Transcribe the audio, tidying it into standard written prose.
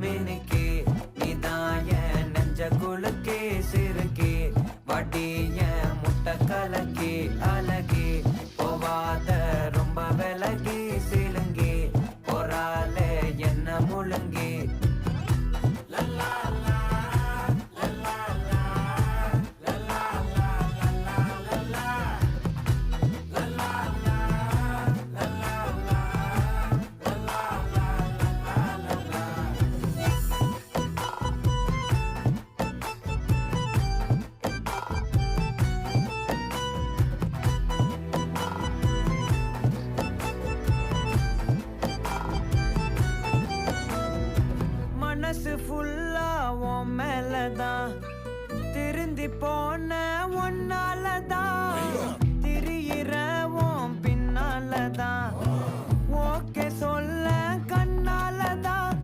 மினுக்கே நீதான் என் நெஞ்ச குலுக்கே சிறுக்கே வட்டி என் முட்டை கலக்கே அழகே போவாத ரொம்ப விலகி சிலுங்கி போறாலே என்ன முழுங்கி மனசு ஃபுல்லா உன் மேலதான் திருந்தி போன ஒன்னாலதான் திரியிற உன் பின்னாலதான்